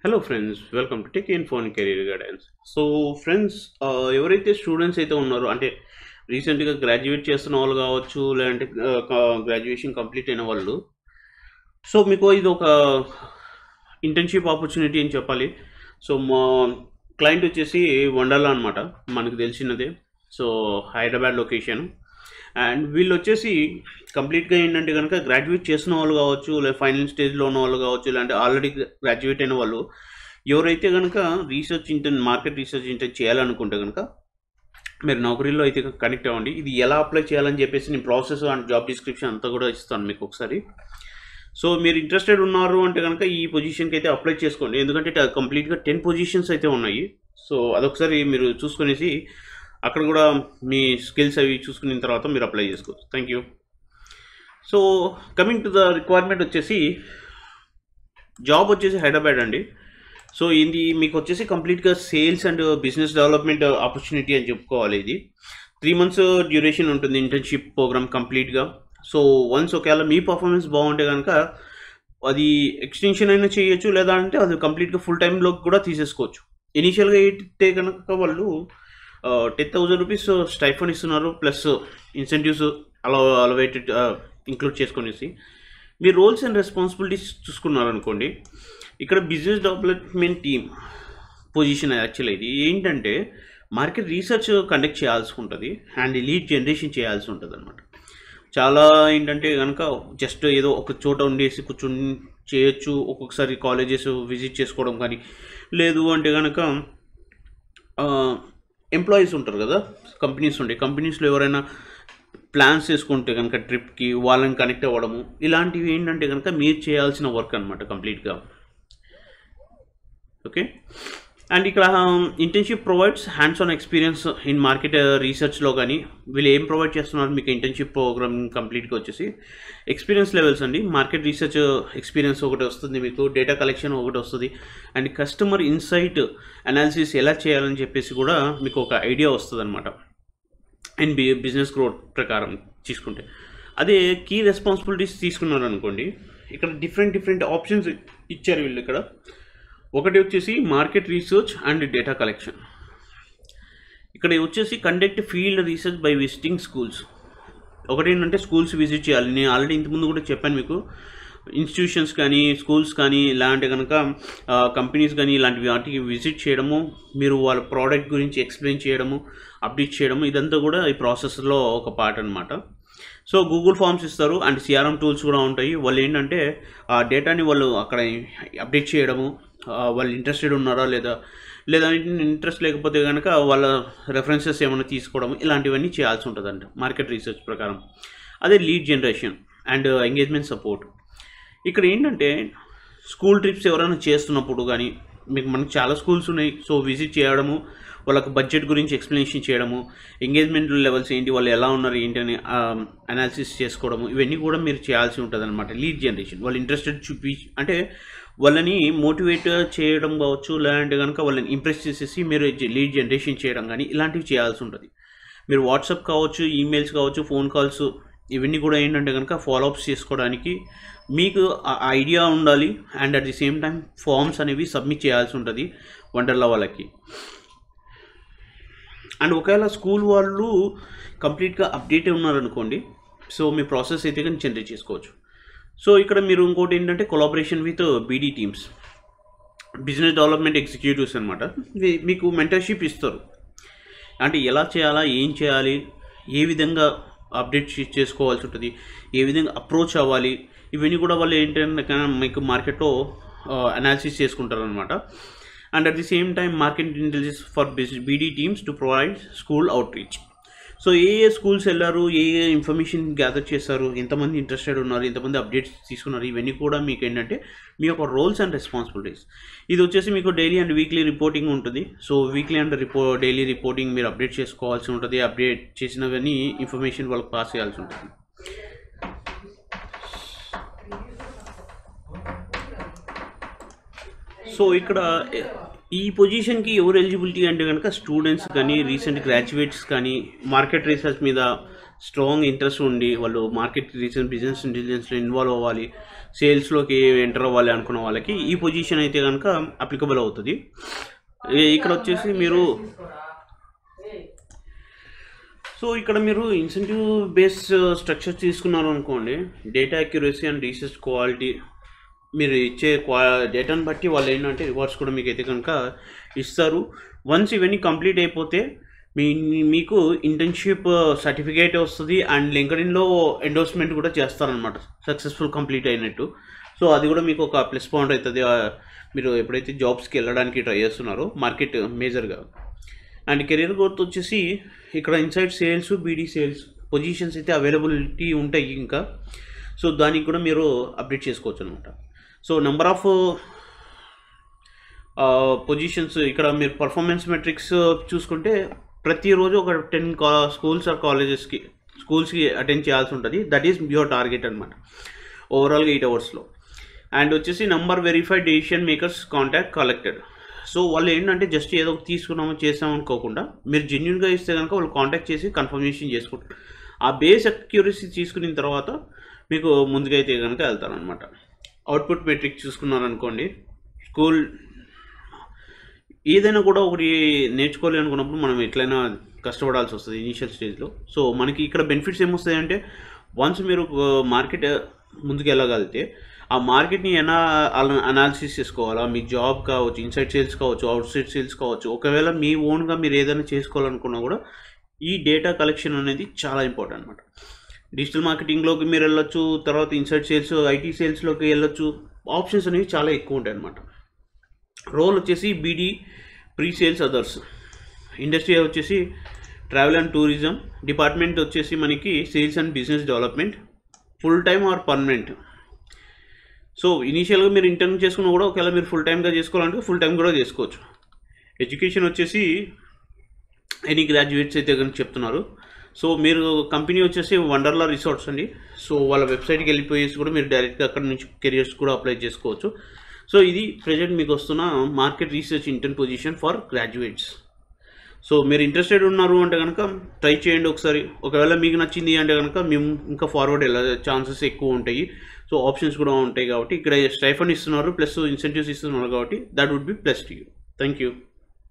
Hello friends, welcome to tech info and career guidance. So friends, ఎవరైతే students అయితే ఉన్నారో, అంటే రీసెంట్గా గ్రాడ్యుయేట్ చేస్తున్న వాళ్ళు కావచ్చు, లేదంటే గ్రాడ్యుయేషన్ కంప్లీట్ అయిన వాళ్ళు, సో మీకు ఇది ఒక ఇంటర్న్షిప్ ఆపర్చునిటీ అని చెప్పాలి. సో మా క్లయింట్ వచ్చేసి వండర్లా అనమాట, మనకు తెలిసినదే. So Hyderabad location. అండ్ వీళ్ళు వచ్చేసి కంప్లీట్గా ఏంటంటే కనుక గ్రాడ్యుయేట్ చేసిన వాళ్ళు కావచ్చు, లేదా ఫైనల్ స్టేజ్లో ఉన్న వాళ్ళు కావచ్చు, లేదంటే ఆల్రెడీ గ్రాడ్యుయేట్ అయిన వాళ్ళు ఎవరైతే కనుక మార్కెట్ రీసెర్చ్ ఇంటర్న్ చేయాలనుకుంటే కనుక మీరు నౌకరీలో అయితే కనెక్ట్ అవ్వండి. ఇది ఎలా అప్లై చేయాలని చెప్పేసి నేను ప్రాసెస్ అండ్ జాబ్ డిస్క్రిప్షన్ అంతా కూడా ఇస్తాను మీకు ఒకసారి. సో మీరు ఇంట్రెస్టెడ్ ఉన్నారు అంటే కనుక ఈ పొజిషన్కి అయితే అప్లై చేసుకోండి, ఎందుకంటే కంప్లీట్గా 10 పొజిషన్స్ అయితే ఉన్నాయి. సో అదొకసారి మీరు చూసుకునేసి అక్కడ కూడా మీ స్కిల్స్ అవి చూసుకున్న తర్వాత మీరు అప్లై చేసుకోవచ్చు. Thank you. So coming to the requirement వచ్చేసి, జాబ్ వచ్చేసి హైదరాబాద్ అండి. సో ఇది మీకు వచ్చేసి కంప్లీట్గా sales and business development opportunity అని చెప్పుకోవాలి. ఇది 3 months డ్యూరేషన్ ఉంటుంది ఇంటర్న్షిప్ ప్రోగ్రామ్ కంప్లీట్గా. సో వన్స్ ఒకవేళ మీ పర్ఫార్మెన్స్ బాగుంటే కనుక అది ఎక్స్టెన్షన్ అయినా చేయొచ్చు, లేదా అంటే అది కంప్లీట్గా ఫుల్ టైంలోకి కూడా తీసేసుకోవచ్చు. ఇనీషియల్గా అయితే కనుక వాళ్ళు 10,000 రూపీస్ స్టైఫండ్ ఇస్తున్నారు, ప్లస్ ఇన్సెంటివ్స్ అలవేటెడ్ ఇంక్లూడ్ చేసుకునేసి మీ రోల్స్ అండ్ రెస్పాన్సిబిలిటీస్ చూసుకున్నారనుకోండి. ఇక్కడ business development team position actual ఇది ఏంటంటే మార్కెట్ రీసెర్చ్ కండక్ట్ చేయాల్సి ఉంటుంది అండ్ లీడ్ జనరేషన్ చేయాల్సి ఉంటుంది అనమాట. చాలా ఏంటంటే కనుక జస్ట్ ఏదో ఒక చోట ఉండేసి కూర్చొని చేయొచ్చు. ఒక్కొక్కసారి కాలేజెస్ విజిట్ చేసుకోవడం కానీ, లేదు అంటే కనుక ఎంప్లాయీస్ ఉంటారు కదా, కంపెనీస్ ఉంటాయి, కంపెనీస్లో ఎవరైనా ప్లాన్స్ చేసుకుంటే కనుక ట్రిప్కి వాళ్ళని కనెక్ట్ అవ్వడము, ఇలాంటివి ఏంటంటే కనుక మీరు చేయాల్సిన వర్క్ అనమాట కంప్లీట్గా. ఓకే. అండ్ ఇక్కడ internship provides hands on experience in market రీసెర్చ్లో. కానీ వీళ్ళు ఏం ప్రొవైడ్ చేస్తున్నారు మీకు ఇంటర్న్షిప్ ప్రోగ్రామ్ కంప్లీట్గా వచ్చేసి ఎక్స్పీరియన్స్ లెవెల్స్ అండి. మార్కెట్ రీసెర్చ్ ఎక్స్పీరియన్స్ ఒకటి వస్తుంది మీకు, డేటా కలెక్షన్ ఒకటి వస్తుంది, అండ్ కస్టమర్ ఇన్సైట్ అనాలిసిస్ ఎలా చేయాలని చెప్పేసి కూడా మీకు ఒక ఐడియా వస్తుంది అనమాట. అండ్ బిజినెస్ గ్రోత్ ప్రకారం తీసుకుంటే అదే కీ రెస్పాన్సిబిలిటీస్ తీసుకున్నారు అనుకోండి, ఇక్కడ డిఫరెంట్ ఆప్షన్స్ ఇచ్చారు వీళ్ళు. ఇక్కడ ఒకటి వచ్చేసి market research and data collection. ఇక్కడ వచ్చేసి conduct field research by visiting schools. ఒకటి ఏంటంటే స్కూల్స్ విజిట్ చేయాలి. నేను ఆల్రెడీ ఇంతకుముందు కూడా చెప్పాను మీకు, ఇన్స్టిట్యూషన్స్ కానీ స్కూల్స్ కానీ ఇలాంటి కనుక కంపెనీస్ కానీ ఇలాంటివి వాటికి విజిట్ చేయడము, మీరు వాళ్ళ ప్రోడక్ట్ గురించి ఎక్స్ప్లెయిన్ చేయడము, అప్డేట్ చేయడము, ఇదంతా కూడా ఈ ప్రాసెస్లో ఒక పార్ట్ అనమాట. సో గూగుల్ ఫామ్స్ ఇస్తారు అండ్ సిఆర్ఎం టూల్స్ కూడా ఉంటాయి. వాళ్ళు ఏంటంటే ఆ డేటాని వాళ్ళు అక్కడ అప్డేట్ చేయడము, వాళ్ళు ఇంట్రెస్టెడ్ ఉన్నారా లేదా ఇంట్రెస్ట్ లేకపోతే కనుక వాళ్ళ రెఫరెన్సెస్ ఏమైనా తీసుకోవడం, ఇలాంటివన్నీ చేయాల్సి ఉంటుందంట మార్కెట్ రీసెర్చ్ ప్రకారం. అదే lead generation and engagement support. ఇక్కడ ఏంటంటే స్కూల్ ట్రిప్స్ ఎవరైనా చేస్తున్నప్పుడు కానీ, మనకు చాలా స్కూల్స్ ఉన్నాయి, సో విజిట్ చేయడము, వాళ్ళకు బడ్జెట్ గురించి ఎక్స్ప్లెనేషన్ చేయడము, ఎంగేజ్మెంట్ లెవెల్స్ ఏంటి, వాళ్ళు ఎలా ఉన్నారు ఏంటి అని అనాలిసిస్ చేసుకోవడము, ఇవన్నీ కూడా మీరు చేయాల్సి ఉంటుంది అనమాట. లీడ్ జనరేషన్, వాళ్ళు ఇంట్రెస్టెడ్ అంటే వాళ్ళని మోటివేట్ చేయడం కావచ్చు, లేదంటే కనుక వాళ్ళని ఇంప్రెస్ చేసేసి మీరు లీడ్ జనరేషన్ చేయడం కానీ ఇలాంటివి చేయాల్సి ఉంటుంది. మీరు వాట్సాప్ కావచ్చు, ఈమెయిల్స్ కావచ్చు, ఫోన్ కాల్స్, ఇవన్నీ కూడా ఏంటంటే కనుక ఫాలోఅప్స్ చేసుకోవడానికి మీకు ఐడియా ఉండాలి. And at the same time forms అనేవి సబ్మిట్ చేయాల్సి ఉంటుంది వండర్లా వాళ్ళకి. అండ్ ఒకవేళ స్కూల్ వాళ్ళు కంప్లీట్గా అప్డేట్ ఉన్నారనుకోండి, సో మీ ప్రాసెస్ అయితే కానీ జనరేట్ చేసుకోవచ్చు. సో ఇక్కడ మీరు ఇంకోటి ఏంటంటే collaboration with beedi teams, business development executives అనమాట. మీకు మెంటర్షిప్ ఇస్తారు, అంటే ఎలా చేయాలా, ఏం చేయాలి, ఏ విధంగా అప్డేట్ చేసుకోవాల్సి ఉంటుంది, ఏ విధంగా అప్రోచ్ అవ్వాలి, ఇవన్నీ కూడా వాళ్ళు ఏంటంటే మీకు మార్కెట్లో అనాలిసిస్ చేసుకుంటారు అనమాట. And at the same time market intelligence for beedi teams to provide school outreach. So A schools వెళ్ళారు, ఏ ఇన్ఫర్మేషన్ గ్యాదర్ చేశారు, ఎంతమంది ఇంట్రెస్టెడ్ ఉన్నారు, ఎంతమంది అప్డేట్స్ తీసుకున్నారు, ఇవన్నీ కూడా మీకు ఏంటంటే మీ యొక్క రోల్స్ అండ్ రెస్పాన్సిబిలిటీస్. ఇది వచ్చేసి మీకు డైలీ అండ్ వీక్లీ రిపోర్టింగ్ ఉంటుంది. So weekly and daily reporting మీరు అప్డేట్ చేసుకోవాల్సి ఉంటుంది. అప్డేట్ చేసినవన్నీ ఇన్ఫర్మేషన్ వాళ్ళకి పాస్ చేయాల్సి ఉంటుంది. సో ఇక్కడ ఈ పొజిషన్కి ఎవరు ఎలిజిబిలిటీ అంటే కనుక స్టూడెంట్స్ కానీ, రీసెంట్ గ్రాడ్యుయేట్స్ కానీ, మార్కెట్ రీసెర్చ్ మీద స్ట్రాంగ్ ఇంట్రెస్ట్ ఉండి వాళ్ళు మార్కెట్ రీసెర్చ్ బిజినెస్ ఇంటెలిజెన్స్లో ఇన్వాల్వ్ అవ్వాలి, సేల్స్లోకి ఎంటర్ అవ్వాలి అనుకున్న వాళ్ళకి ఈ పొజిషన్ అయితే కనుక అప్లికబుల్ అవుతుంది. ఇక్కడ వచ్చేసి మీరు ఇక్కడ మీరు ఇన్సెంటివ్ బేస్డ్ స్ట్రక్చర్ తీసుకున్నారు అనుకోండి, data accuracy and research quality మీరు ఇచ్చే డేటాను బట్టి వాళ్ళు ఏంటంటే రివార్డ్స్ కూడా మీకు అయితే కనుక ఇస్తారు. వన్స్ ఇవన్నీ కంప్లీట్ అయిపోతే మీకు ఇంటర్న్షిప్ సర్టిఫికేట్ వస్తుంది అండ్ లింక్డ్ఇన్లో ఎండోర్స్మెంట్ కూడా చేస్తారనమాట సక్సెస్ఫుల్ కంప్లీట్ అయినట్టు. సో అది కూడా మీకు ఒక ప్లస్ పాయింట్ అవుతుంది మీరు ఎప్పుడైతే జాబ్స్కి వెళ్ళడానికి ట్రై చేస్తున్నారో మార్కెట్ మేజర్గా. అండ్ కెరీర్ గ్రోత్ వచ్చేసి ఇక్కడ inside sales, BD sales positions అయితే అవైలబిలిటీ ఉంటాయి ఇంకా. సో దానికి కూడా మీరు అప్డేట్ చేసుకోవచ్చు అనమాట. సో నెంబర్ ఆఫ్ పొజిషన్స్ ఇక్కడ మీరు పర్ఫార్మెన్స్ మెట్రిక్స్ చూసుకుంటే ప్రతిరోజు ఒక 10 స్కూల్స్ ఆర్ స్కూల్స్కి అటెండ్ చేయాల్సి ఉంటుంది. దట్ ఈస్ యువర్ టార్గెట్ అనమాట ఓవరాల్గా 8 అవర్స్లో. అండ్ వచ్చేసి number verified decision makers contact collected. So వాళ్ళు ఏంటంటే జస్ట్ ఏదో తీసుకున్నామో చేసామనుకోకుండా మీరు జెన్యున్గా ఇస్తే కనుక వాళ్ళు కాంటాక్ట్ చేసి కన్ఫర్మేషన్ చేసుకుంటారు. ఆ బేస్ అక్యూరసీ తీసుకున్న తర్వాత మీకు ముందుగా అయితే కనుక వెళ్తారనమాట. అవుట్పుట్ మెట్రిక్ చూసుకున్నారనుకోండి, స్కూల్ ఏదైనా కూడా ఒకటి నేర్చుకోవాలి అనుకున్నప్పుడు మనం ఎట్లయినా కష్టపడాల్సి వస్తుంది ఇనీషియల్ స్టేజ్లో. సో మనకి ఇక్కడ బెనిఫిట్స్ ఏమొస్తాయి అంటే వన్స్ మీరు మార్కెట్ ముందుకు వెళ్ళగలిగితే ఆ మార్కెట్ని అనాలిసిస్ చేసుకోవాలా, మీ జాబ్ కావచ్చు, ఇన్సైడ్ సేల్స్ కావచ్చు, అవుట్ సైడ్ సేల్స్ కావచ్చు, ఒకవేళ మీ ఓన్గా మీరు ఏదైనా చేసుకోవాలనుకున్నా కూడా ఈ డేటా కలెక్షన్ అనేది చాలా ఇంపార్టెంట్ అనమాట. డిజిటల్ మార్కెటింగ్లోకి మీరు వెళ్ళొచ్చు, తర్వాత ఇన్సైడ్ సేల్స్, ఐటీ సేల్స్లోకి వెళ్ళొచ్చు. ఆప్షన్స్ అనేవి చాలా ఎక్కువ ఉంటాయి అన్నమాట. రోల్ వచ్చేసి BD, pre sales, others. Industry వచ్చేసి ట్రావెల్ అండ్ టూరిజం. డిపార్ట్మెంట్ వచ్చేసి మనకి sales and business development. Full time or permanent. So ఇనీషియల్గా మీరు ఇంటర్న్ చేసుకున్నా కూడా ఒకవేళ మీరు ఫుల్ టైమ్గా చేసుకోవాలంటే ఫుల్ టైం కూడా చేసుకోవచ్చు. ఎడ్యుకేషన్ వచ్చేసి ఎనీ గ్రాడ్యుయేట్స్ అయితే కనుక చెప్తున్నారు. సో మీరు కంపెనీ వచ్చేసి వండర్లా రిసార్ట్స్ అండి. సో వాళ్ళ వెబ్సైట్కి వెళ్ళిపోయేసి కూడా మీరు డైరెక్ట్గా అక్కడ నుంచి కెరియర్స్ కూడా అప్లై చేసుకోవచ్చు. సో ఇది ప్రజెంట్ మీకు వస్తున్న market research intern position for graduates. So మీరు ఇంట్రెస్టెడ్ ఉన్నారు అంటే కనుక ట్రై చేయండి ఒకసారి. ఒకవేళ మీకు నచ్చింది అంటే కనుక మేము ఇంకా ఫార్వర్డ్ వెళ్ళే ఛాన్సెస్ ఎక్కువ ఉంటాయి. సో ఆప్షన్స్ కూడా ఉంటాయి కాబట్టి ఇక్కడ స్టైఫండ్ ఇస్తున్నారు ప్లస్ ఇన్సెంటివ్స్ ఇస్తున్నారు కాబట్టి that would be plus to you. Thank you.